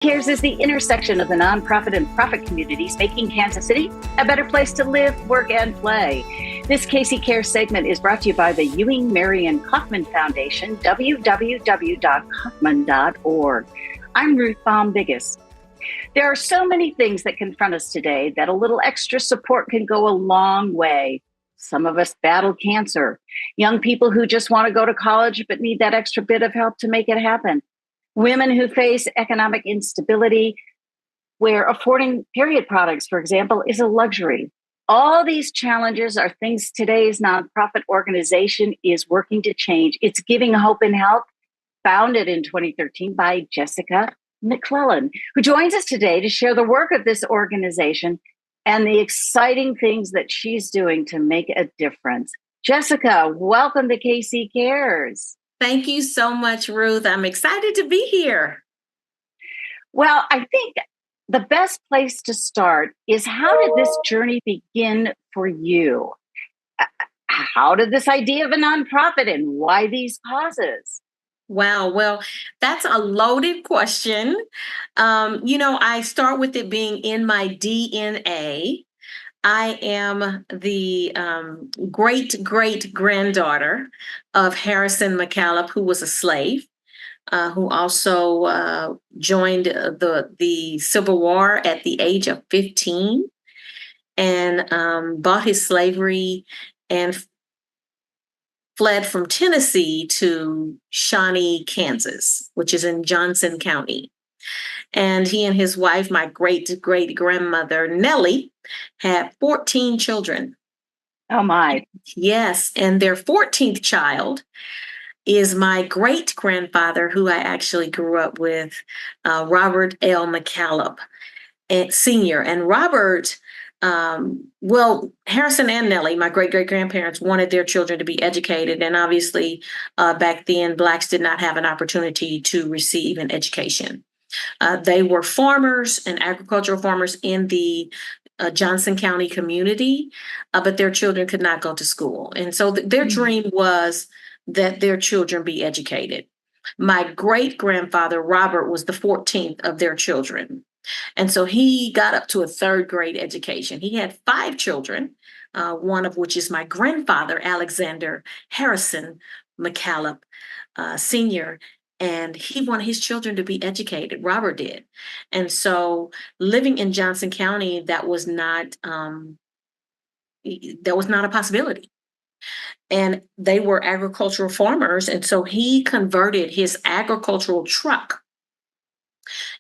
Cares is the intersection of the nonprofit and profit communities, making Kansas City a better place to live, work, and play. This Casey Cares segment is brought to you by the Ewing Marion Kaufman Foundation, www.kaufman.org. I'm Ruth Baum-Biggis. There are so many things that confront us today that a little extra support can go a long way. Some of us battle cancer, young people who just want to go to college but need that extra bit of help to make it happen. Women who face economic instability, where affording period products, for example, is a luxury. All these challenges are things today's nonprofit organization is working to change. It's Giving Hope and Health, founded in 2013 by Jessica McClellan, who joins us today to share the work of this organization and the exciting things that she's doing to make a difference. Jessica, welcome to Casey Cares. Thank you so much, Ruth. I'm excited to be here. Well, I think the best place to start is, how did this journey begin for you? How did this idea of a nonprofit and why these causes? Wow. Well, that's a loaded question. I start with it being in my DNA. I am the great granddaughter of Harrison McCallum, who was a slave, who also joined the Civil War at the age of 15 and bought his slavery and fled from Tennessee to Shawnee, Kansas, which is in Johnson County. And he and his wife, my great-grandmother, Nellie, had 14 children. Oh, my. Yes. And their 14th child is my great-grandfather, who I actually grew up with, Robert L. McCallum, Sr. And Robert, Harrison and Nellie, my great-great-grandparents, wanted their children to be educated. And obviously, back then, Blacks did not have an opportunity to receive an education. They were farmers and agricultural farmers in the Johnson County community, but their children could not go to school. And so their dream was that their children be educated. My great-grandfather, Robert, was the 14th of their children. And so he got up to a third grade education. He had 5 children, one of which is my grandfather, Alexander Harrison McCallum, Sr., and he wanted his children to be educated. Robert did. And so living in Johnson County, that was not a possibility. And they were agricultural farmers. And so he converted his agricultural truck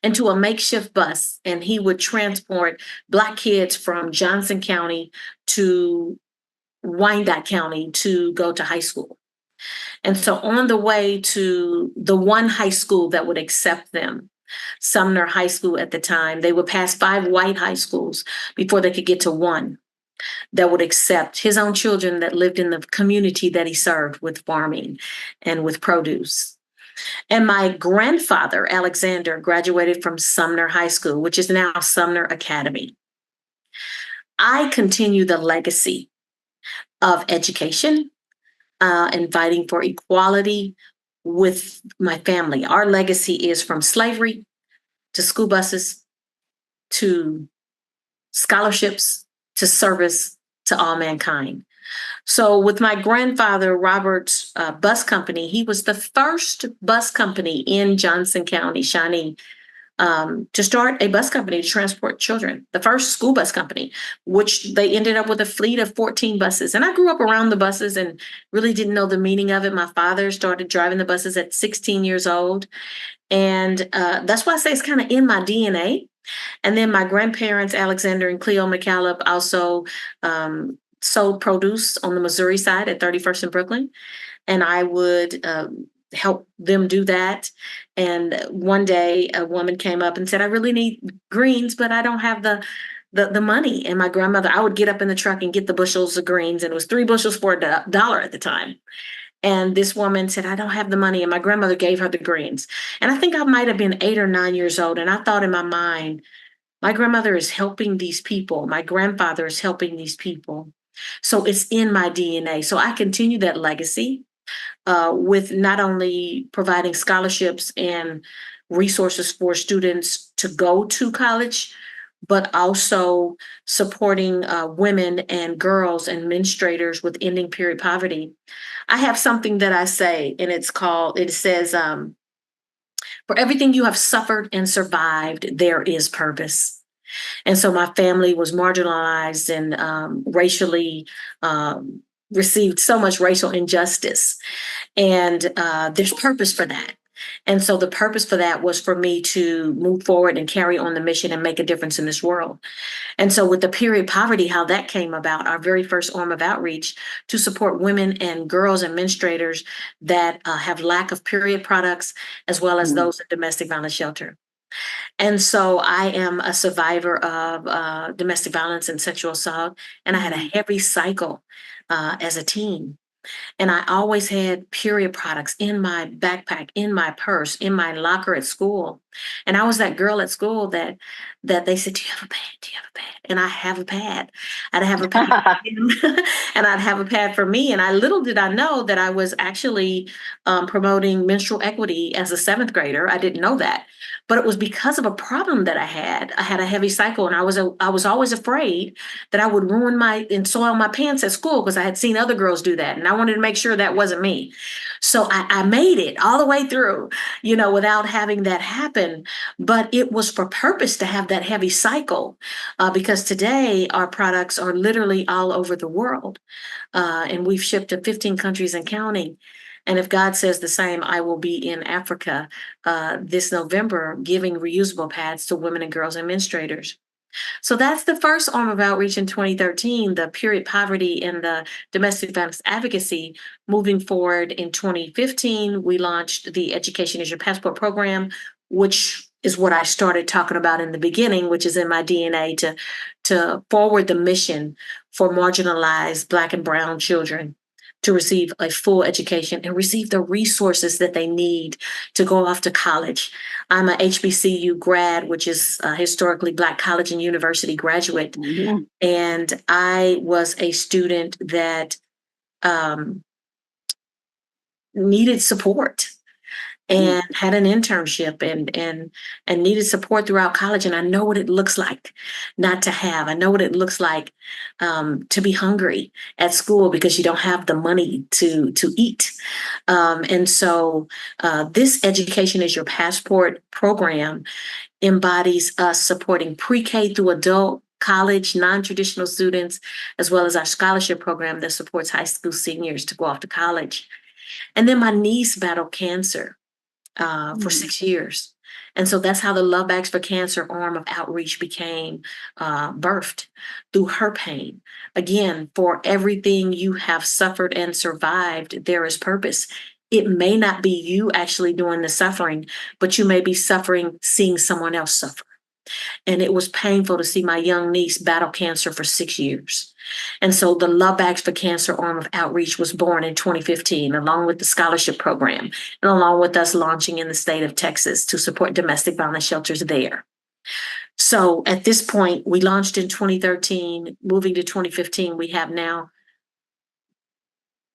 into a makeshift bus, and he would transport Black kids from Johnson County to Wyandotte County to go to high school. And so on the way to the one high school that would accept them, Sumner High School at the time, they would pass 5 white high schools before they could get to one that would accept his own children that lived in the community that he served with farming and with produce. And my grandfather, Alexander, graduated from Sumner High School, which is now Sumner Academy. I continue the legacy of education, and fighting for equality with my family. Our legacy is from slavery to school buses to scholarships to service to all mankind. So with my grandfather, Robert's bus company, he was the first bus company in Johnson County, Shawnee, to start a bus company to transport children, the first school bus company, which they ended up with a fleet of 14 buses. And I grew up around the buses and really didn't know the meaning of it. My father started driving the buses at 16 years old. And that's why I say it's kind of in my DNA. And then my grandparents, Alexander and Cleo McCallum, also sold produce on the Missouri side at 31st and Brooklyn. And I would help them do that. And one day a woman came up and said, I really need greens, but I don't have the money. And my grandmother, I would get up in the truck and get the bushels of greens. And it was 3 bushels for $1 at the time. And this woman said, I don't have the money. And my grandmother gave her the greens. And I think I might have been 8 or 9 years old. And I thought in my mind, my grandmother is helping these people. My grandfather is helping these people. So it's in my DNA. So I continue that legacy with not only providing scholarships and resources for students to go to college, but also supporting women and girls and menstruators with ending period poverty. I have something that I say, and it says, for everything you have suffered and survived, there is purpose. And so my family was marginalized and racially received so much racial injustice. And there's purpose for that. And so the purpose for that was for me to move forward and carry on the mission and make a difference in this world. And so with the period poverty, how that came about, our very first arm of outreach to support women and girls and menstruators that have lack of period products, as well as Mm. those in domestic violence shelter. And so I am a survivor of domestic violence and sexual assault, and I had a Mm. heavy cycle as a teen. And I always had period products in my backpack, in my purse, in my locker at school. And I was that girl at school that they said, "Do you have a pad? Do you have a pad?" And I have a pad. I'd have a pad for him, and I'd have a pad for me. And I little did I know that I was actually promoting menstrual equity as a seventh grader. I didn't know that. But it was because of a problem that I had. I had a heavy cycle, and I was always afraid that I would ruin my and soil my pants at school because I had seen other girls do that, and I wanted to make sure that wasn't me. So I made it all the way through, without having that happen. But it was for purpose to have that heavy cycle, because today our products are literally all over the world, and we've shipped to 15 countries and counting. And if God says the same, I will be in Africa this November giving reusable pads to women and girls and menstruators. So that's the first arm of outreach in 2013, the period poverty and the domestic violence advocacy. Moving forward in 2015, we launched the Education is Your Passport program, which is what I started talking about in the beginning, which is in my DNA to forward the mission for marginalized Black and Brown children to receive a full education and receive the resources that they need to go off to college. I'm a HBCU grad, which is historically Black college and university graduate. Mhm. And I was a student that um, needed support Mm. and had an internship and needed support throughout college. And I know what it looks like not to have. I know what it looks like to be hungry at school because you don't have the money to eat. And so this Education is Your Passport program embodies us supporting pre-K through adult, college, non-traditional students, as well as our scholarship program that supports high school seniors to go off to college. And then my niece battled cancer for Mm. 6 years. And so that's how the Love Bags for Cancer arm of outreach became birthed through her pain. Again, for everything you have suffered and survived, there is purpose. It may not be you actually doing the suffering, but you may be suffering seeing someone else suffer. And it was painful to see my young niece battle cancer for 6 years. And so the Love Bags for Cancer arm of outreach was born in 2015, along with the scholarship program, and along with us launching in the state of Texas to support domestic violence shelters there. So at this point, we launched in 2013, moving to 2015, we have now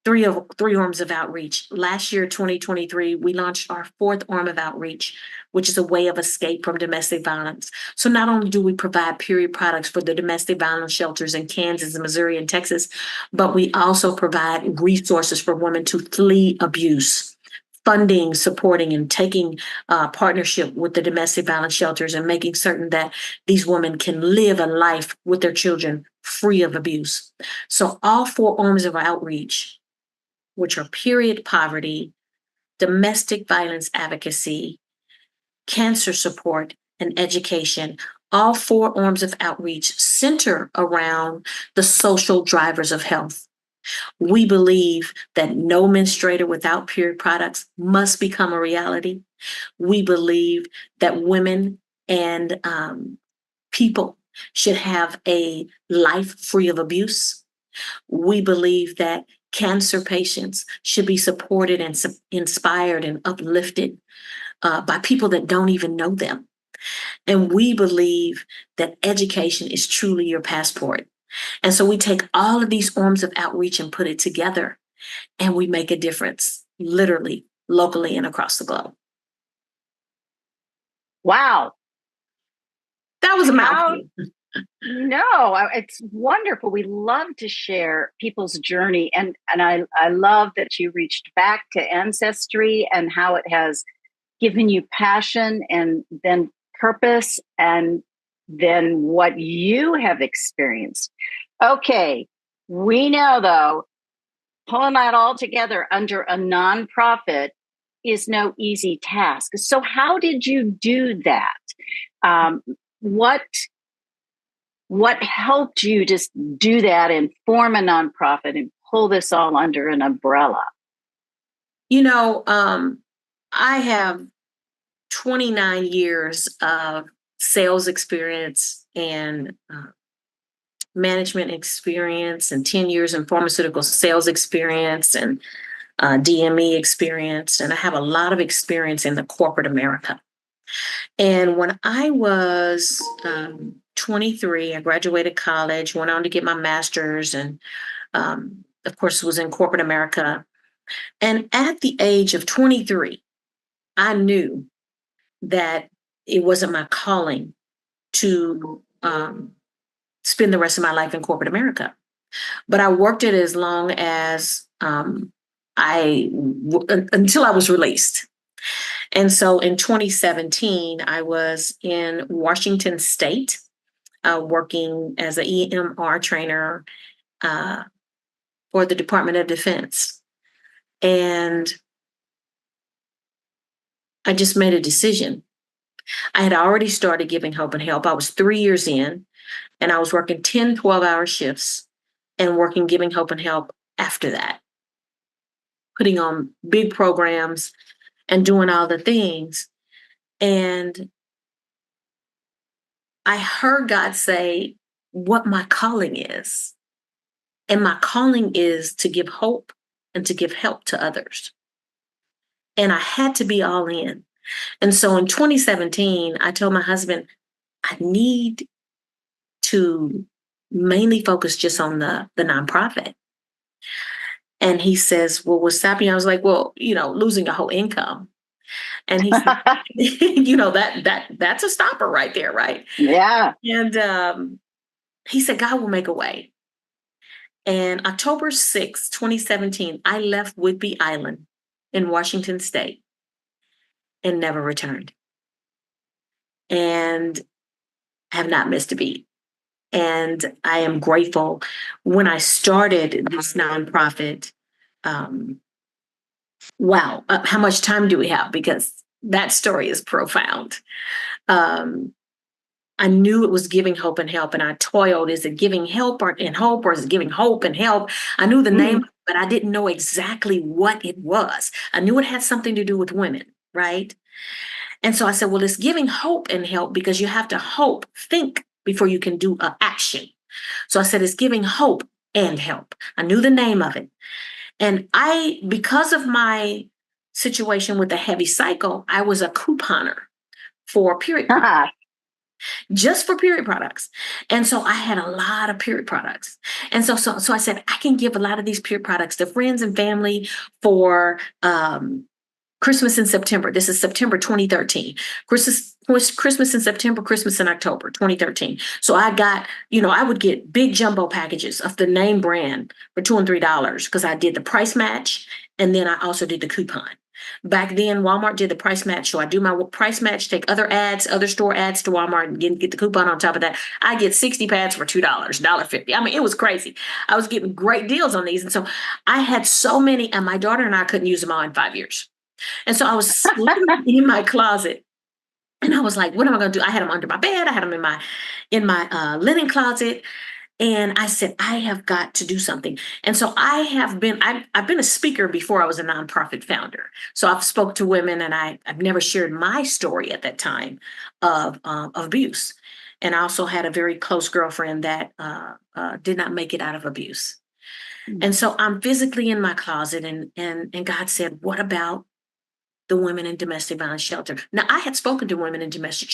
three arms of outreach. Last year, 2023, we launched our fourth arm of outreach, which is a way of escape from domestic violence. So not only do we provide period products for the domestic violence shelters in Kansas and Missouri and Texas, but we also provide resources for women to flee abuse, funding, supporting, and taking partnership with the domestic violence shelters and making certain that these women can live a life with their children free of abuse. So all four arms of outreach, which are period poverty, domestic violence advocacy, cancer support, and education. All four arms of outreach center around the social drivers of health. We believe that no menstruator without period products must become a reality. We believe that women and people should have a life free of abuse. We believe that cancer patients should be supported and inspired and uplifted by people that don't even know them. And we believe that education is truly your passport. And so we take all of these forms of outreach and put it together, and we make a difference, literally, locally, and across the globe. Wow. That was a How? mouthful. No, it's wonderful. We love to share people's journey, and I love that you reached back to ancestry and how it has given you passion and then purpose and then what you have experienced. Okay, we know though, pulling that all together under a nonprofit is no easy task. So, how did you do that? Um, what what helped you just do that and form a nonprofit and pull this all under an umbrella? You know, I have 29 years of sales experience and management experience, and 10 years in pharmaceutical sales experience, and DME experience. And I have a lot of experience in the corporate America. And when I was 23, I graduated college, went on to get my master's, and of course, was in corporate America. And at the age of 23, I knew that it wasn't my calling to spend the rest of my life in corporate America. But I worked it as long as until I was released. And so in 2017, I was in Washington State, working as an EMR trainer uh, for the Department of Defense. And I just made a decision. I had already started giving hope and help. I was 3 years in, and I was working 10, 12-hour shifts and working giving hope and help after that, putting on big programs and doing all the things. And I heard God say what my calling is. And my calling is to give hope and to give help to others. And I had to be all in. And so in 2017, I told my husband, I need to mainly focus just on the nonprofit. And he says, well, what's happening? I was like, well, losing a whole income. And he said, that's a stopper right there, right? Yeah. And he said, God will make a way. And October 6, 2017, I left Whidbey Island in Washington State and never returned. And have not missed a beat. And I am grateful. When I started this nonprofit, wow, how much time do we have? Because that story is profound. I knew it was giving hope and help, and I toiled. Is it giving help and hope, or is it giving hope and help? I knew the name, but I didn't know exactly what it was. I knew it had something to do with women, right? And so I said, well, it's giving hope and help because you have to hope, think before you can do action. So I said, it's giving hope and help. I knew the name of it. And because of my situation with the heavy cycle, I was a couponer for period products, just for period products. And so I had a lot of period products. And so I said, I can give a lot of these period products to friends and family for Christmas in September. This is September 2013. Christmas in September, Christmas in October 2013. So I got, I would get big jumbo packages of the name brand for $2 and $3 because I did the price match, and then I also did the coupon. Back then, Walmart did the price match. So I do my price match, take other store ads to Walmart, and get the coupon on top of that. I get 60 pads for $2, $1.50. I mean, it was crazy. I was getting great deals on these. And so I had so many, and my daughter and I couldn't use them all in 5 years. And so I was sleeping in my closet, and I was like, what am I going to do? I had them under my bed. I had them in my linen closet. And I said, I have got to do something. And so I've been a speaker before I was a nonprofit founder. So I've spoke to women, and I've never shared my story at that time of abuse. And I also had a very close girlfriend that did not make it out of abuse. And so I'm physically in my closet, and God said, what about the women in domestic violence shelter? Now, I had spoken to women in domestic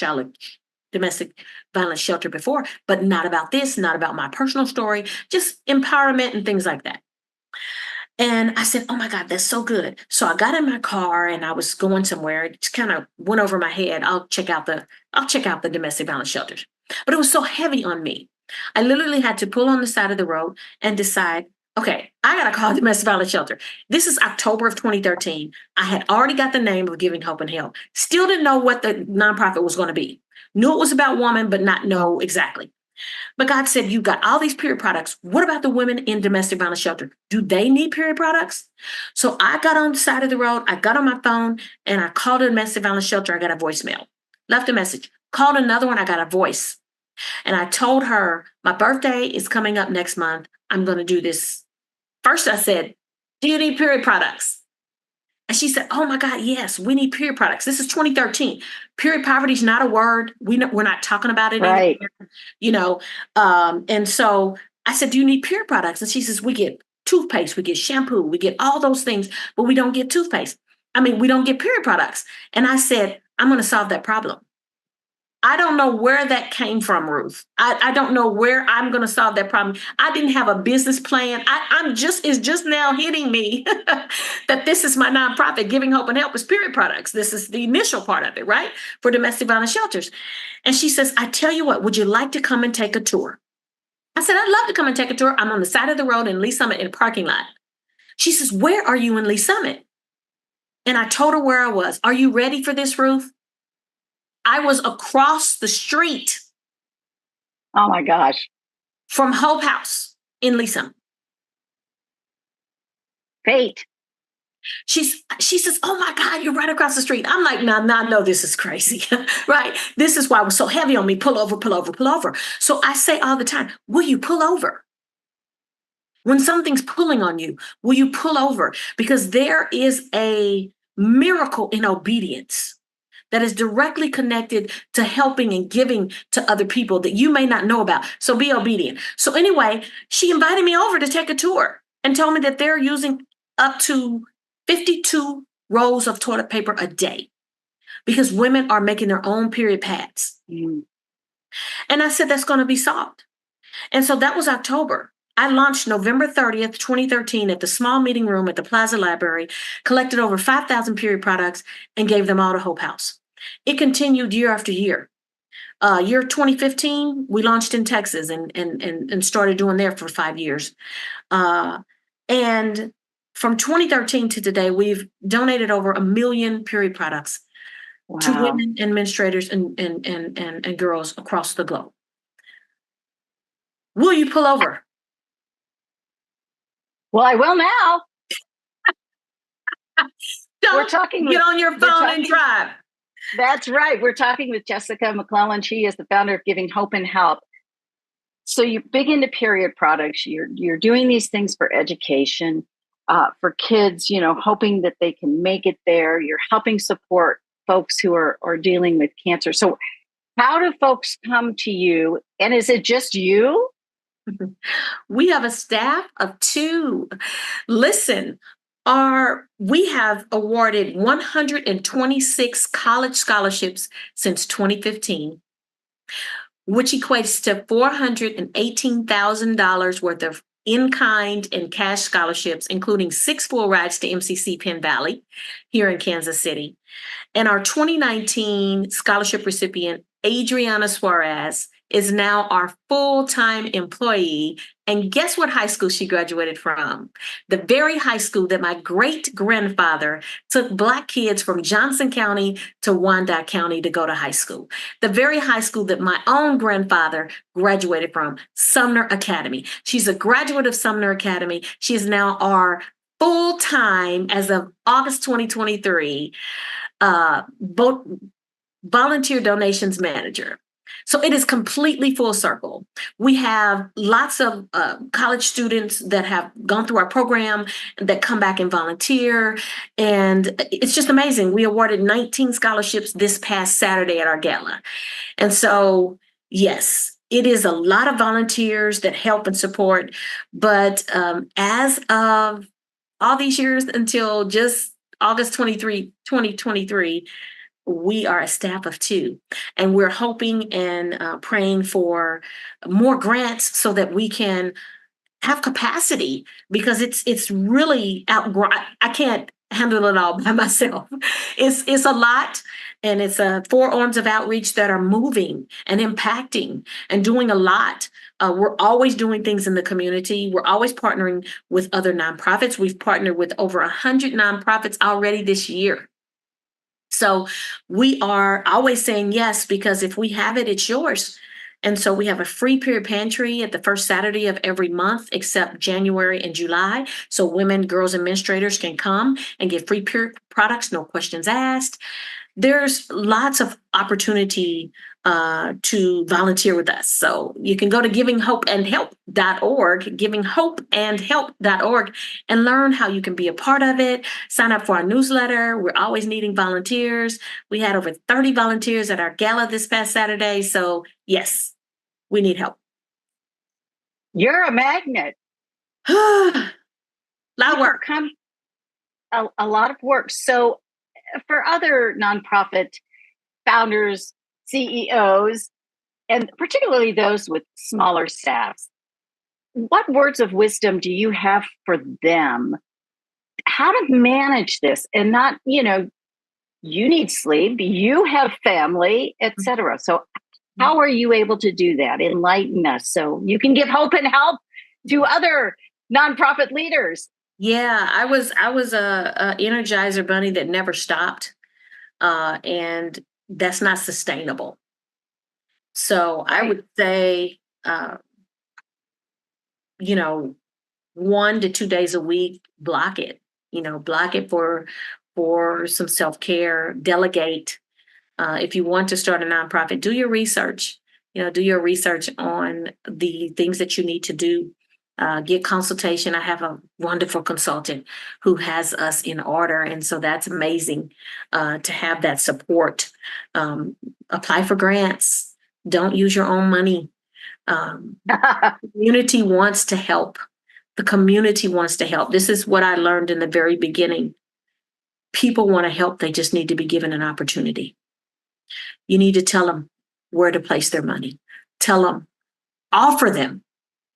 violence shelter before, but not about this, not about my personal story, just empowerment and things like that. And I said, oh my God, that's so good. So I got in my car and I was going somewhere. It just kind of went over my head. I'll check out the domestic violence shelters. But it was so heavy on me. I literally had to pull on the side of the road and decide, okay, I gotta call a domestic violence shelter. This is October of 2013. I had already got the name of Giving Hope and Help. Still didn't know what the nonprofit was going to be. Knew it was about women, but not know exactly. But God said, you've got all these period products. What about the women in domestic violence shelter? Do they need period products? So I got on the side of the road. I got on my phone and I called a domestic violence shelter. I got a voicemail, left a message, called another one. I got a voice. And I told her, my birthday is coming up next month. I'm going to do this. First, I said, do you need period products? And she said, oh my God, yes, we need period products. This is 2013. Period poverty is not a word. We're not talking about it Right. anymore, you know. And so I said, do you need period products? And she says, we get toothpaste, we get shampoo, we get all those things, but we don't get toothpaste. I mean, we don't get period products. And I said, I'm going to solve that problem. I don't know where that came from, Ruth. I don't know where I'm going to solve that problem. I didn't have a business plan. It's just now hitting me that this is my nonprofit, Giving Hope and Help is period products. This is the initial part of it, right? For domestic violence shelters. And she says, I tell you what, would you like to come and take a tour? I said, I'd love to come and take a tour. I'm on the side of the road in Lee Summit in a parking lot. She says, where are you in Lee Summit? And I told her where I was. Are you ready for this, Ruth? I was across the street. Oh my gosh. From Hope House in Lee Summit. Fate. She says, oh my God, you're right across the street. I'm like, no, this is crazy, right? This is why it was so heavy on me. Pull over, pull over, pull over. So I say all the time, will you pull over? When something's pulling on you, will you pull over? Because there is a miracle in obedience that is directly connected to helping and giving to other people that you may not know about. So be obedient. So anyway, she invited me over to take a tour and told me that they're using up to 52 rolls of toilet paper a day because women are making their own period pads. Mm. And I said, that's going to be solved. And so that was October. I launched November 30th, 2013 at the small meeting room at the Plaza Library, collected over 5,000 period products and gave them all to Hope House. It continued year after year. Year 2015, we launched in Texas and started doing there for 5 years. And from 2013 to today, we've donated over 1 million period products to women administrators and girls across the globe. Will you pull over? Well, I will now. Don't get on your phone and drive. That's right. We're talking with Jessica McClellan. She is the founder of Giving Hope and Help. So you're big into period products. You're doing these things for education, for kids, hoping that they can make it there. You're helping support folks who are dealing with cancer. So how do folks come to you? And is it just you? We have a staff of 2. Listen, we have awarded 126 college scholarships since 2015, which equates to $418,000 worth of in-kind and cash scholarships, including 6 full rides to MCC Penn Valley here in Kansas City. And our 2019 scholarship recipient, Adriana Suarez, is now our full-time employee. And guess what high school she graduated from? The very high school that my great-grandfather took Black kids from Johnson County to Wyandotte County to go to high school. The very high school that my own grandfather graduated from, Sumner Academy. She's a graduate of Sumner Academy. She is now our full-time, as of August 2023, volunteer donations manager. So it is completely full circle. We have lots of college students that have gone through our program that come back and volunteer. And it's just amazing. We awarded 19 scholarships this past Saturday at our gala. And so, yes, it is a lot of volunteers that help and support. But as of all these years until just August 2023, we are a staff of 2, and we're hoping and praying for more grants so that we can have capacity, because it's really I can't handle it all by myself. It's a lot, and it's 4 arms of outreach that are moving and impacting and doing a lot. We're always doing things in the community. We're always partnering with other nonprofits. We've partnered with over 100 nonprofits already this year. So we are always saying yes, because if we have it, it's yours. And so we have a free peer pantry at the first Saturday of every month, except January and July. So women, girls, administrators can come and get free peer products, no questions asked. There's lots of opportunity to volunteer with us. So you can go to givinghopeandhelp.org, givinghopeandhelp.org, and learn how you can be a part of it. Sign up for our newsletter. We're always needing volunteers. We had over 30 volunteers at our gala this past Saturday. So yes, we need help. You're a magnet. A lot of work. A lot of work. So for other nonprofit founders, CEOs, and particularly those with smaller staffs, what words of wisdom do you have for them? How to manage this and not, you need sleep, you have family, etc. So how are you able to do that? Enlighten us so you can give hope and help to other nonprofit leaders. Yeah, I was a Energizer bunny that never stopped, and that's not sustainable. So I would say, 1 to 2 days a week, block it. Block it for some self-care. Delegate. If you want to start a nonprofit, do your research. Do your research on the things that you need to do. Get consultation. I have a wonderful consultant who has us in order. And so that's amazing to have that support. Apply for grants. Don't use your own money. The community wants to help. The community wants to help. This is what I learned in the very beginning. People want to help. They just need to be given an opportunity. You need to tell them where to place their money. Offer them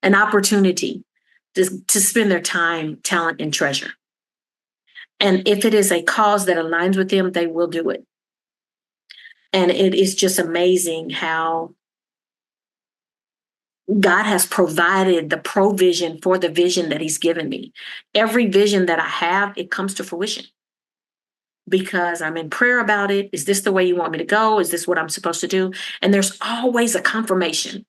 an opportunity to spend their time, talent, and treasure. And if it is a cause that aligns with them, they will do it. And it is just amazing how God has provided the provision for the vision that he's given me. Every vision that I have, it comes to fruition because I'm in prayer about it. Is this the way you want me to go? Is this what I'm supposed to do? And there's always a confirmation.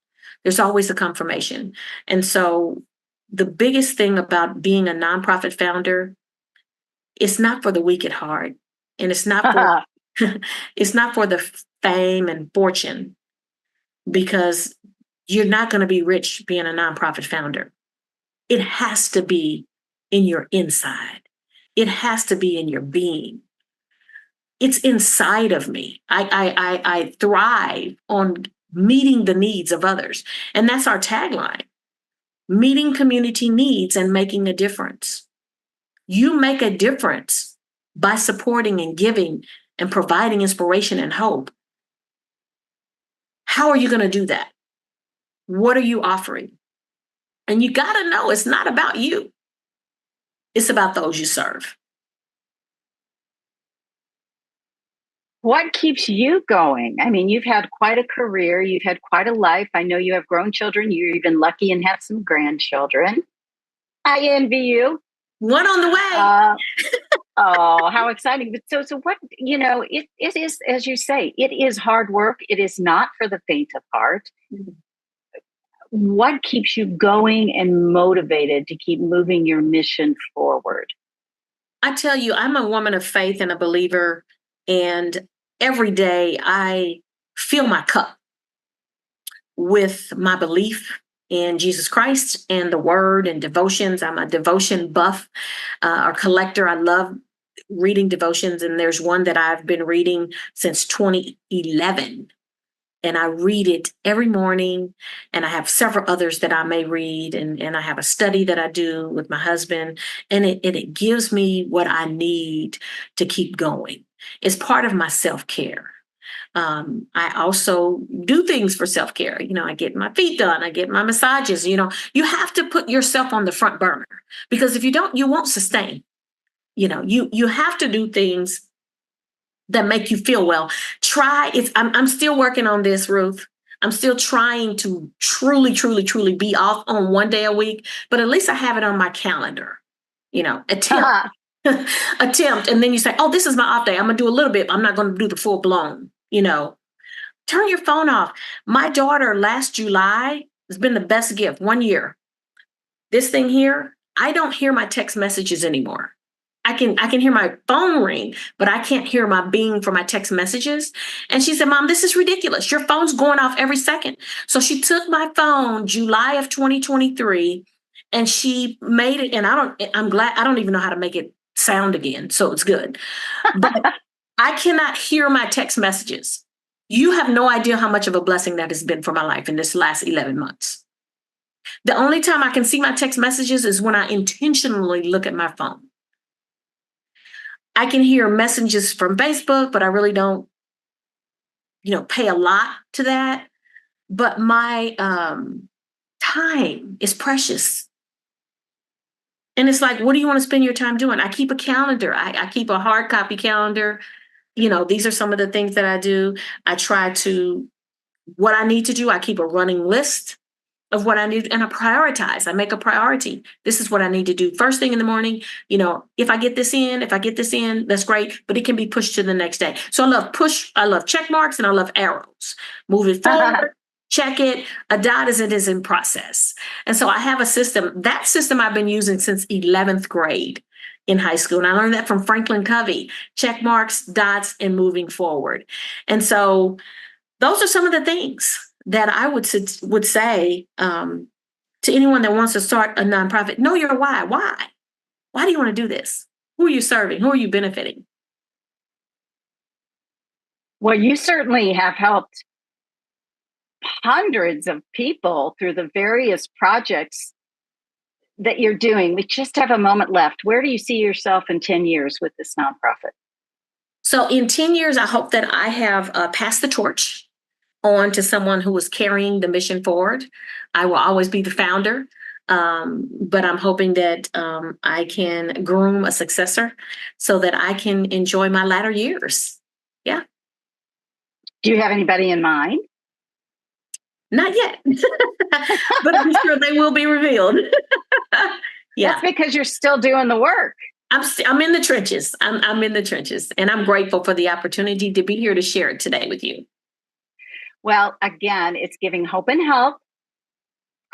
And so the biggest thing about being a nonprofit founder, it's not for the weak at heart. And it's not for the fame and fortune, because you're not going to be rich being a nonprofit founder. It has to be in your inside. It has to be in your being. It's inside of me. I thrive on meeting the needs of others. And that's our tagline: meeting community needs and making a difference. You make a difference by supporting and giving and providing inspiration and hope. How are you going to do that? What are you offering? And you got to know it's not about you. It's about those you serve. What keeps you going? I mean, you've had quite a career. You've had quite a life. I know you have grown children. You're even lucky and have some grandchildren. I envy you. One on the way. Oh, how exciting. But so what, it is, as you say, it is hard work. It is not for the faint of heart. Mm-hmm. What keeps you going and motivated to keep moving your mission forward? I tell you, I'm a woman of faith and a believer. And every day I fill my cup with my belief in Jesus Christ and the word and devotions. I'm a devotion buff or collector. I love reading devotions. And there's one that I've been reading since 2011. And I read it every morning. And I have several others that I may read. And I have a study that I do with my husband. And it gives me what I need to keep going. It's part of my self-care. I also do things for self-care. I get my feet done. I get my massages. You have to put yourself on the front burner, because if you don't, you won't sustain. You have to do things that make you feel well. I'm still working on this, Ruth. I'm still trying to truly, truly, truly be off on one day a week, but at least I have it on my calendar. Attempt. Attempt. And then you say, oh, this is my off day. I'm going to do a little bit. I'm not going to do the full blown. Turn your phone off. My daughter last July has been the best gift. 1 year. This thing here, I don't hear my text messages anymore. I can hear my phone ring, but I can't hear my bing for my text messages. And she said, Mom, this is ridiculous. Your phone's going off every second. So she took my phone July of 2023 and she made it. And I'm glad, I don't even know how to make it sound again. So it's good. But I cannot hear my text messages. You have no idea how much of a blessing that has been for my life in this last 11 months. The only time I can see my text messages is when I intentionally look at my phone. I can hear messages from Facebook, but I really don't, pay a lot to that. But my time is precious. And it's like, what do you want to spend your time doing? I keep a calendar. I keep a hard copy calendar. These are some of the things that I do. What I need to do, I keep a running list of what I need, and I prioritize. I make a priority. This is what I need to do first thing in the morning. If I get this in, that's great, but it can be pushed to the next day. So I love check marks and I love arrows. Move it forward, check it. A dot is in process. And so I have a system. That system I've been using since 11th grade in high school. And I learned that from Franklin Covey: check marks, dots, and moving forward. And so those are some of the things that I would say to anyone that wants to start a nonprofit. Know your why. Why do you want to do this? Who are you serving? Who are you benefiting? Well, you certainly have helped hundreds of people through the various projects that you're doing. We just have a moment left. Where do you see yourself in 10 years with this nonprofit? So in 10 years, I hope that I have passed the torch on to someone who is carrying the mission forward. I will always be the founder, but I'm hoping that I can groom a successor so that I can enjoy my latter years. Yeah. Do you have anybody in mind? Not yet, but I'm sure they will be revealed. Yeah. That's because you're still doing the work. I'm in the trenches. I'm in the trenches, and I'm grateful for the opportunity to be here to share it today with you. Well, again, it's Giving Hope and Help.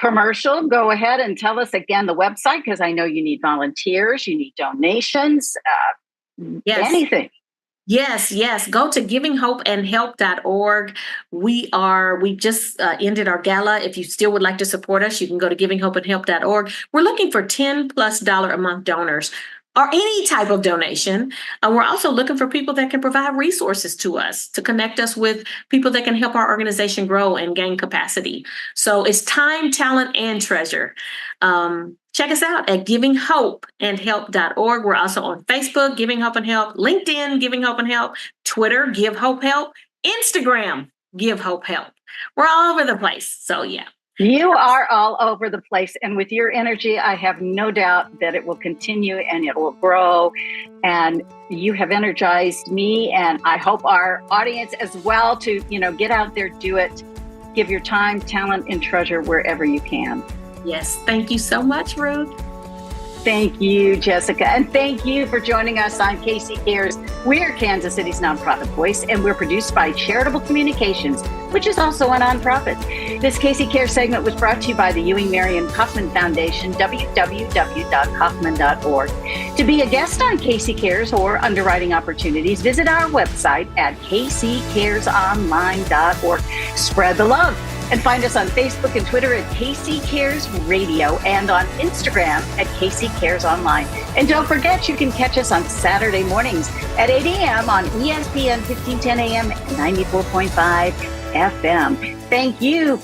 Commercial, go ahead and tell us again the website, because I know you need volunteers, you need donations, yes. Anything. Yes. Go to givinghopeandhelp.org. We just ended our gala. If you still would like to support us, you can go to givinghopeandhelp.org. We're looking for $10+ a month donors, or any type of donation. We're also looking for people that can provide resources to us, to connect us with people that can help our organization grow and gain capacity. So it's time, talent, and treasure. Check us out at givinghopeandhelp.org. We're also on Facebook, Giving Hope and Help, LinkedIn, Giving Hope and Help, Twitter, Give Hope Help, Instagram, Give Hope Help. We're all over the place. So yeah. You are all over the place. And with your energy, I have no doubt that it will continue and it will grow. And you have energized me, and I hope our audience as well to, get out there, do it, give your time, talent, and treasure wherever you can. Yes. Thank you so much, Ruth. Thank you, Jessica. And thank you for joining us on KC Cares. We're Kansas City's nonprofit voice, and we're produced by Charitable Communications, which is also a nonprofit. This KC Cares segment was brought to you by the Ewing Marion Kaufman Foundation, www.kaufman.org. To be a guest on KC Cares or underwriting opportunities, visit our website at kccaresonline.org. Spread the love. And find us on Facebook and Twitter at KC Cares Radio, and on Instagram at KC Cares Online. And don't forget, you can catch us on Saturday mornings at 8 a.m. on ESPN 1510 AM 94.5 FM. Thank you for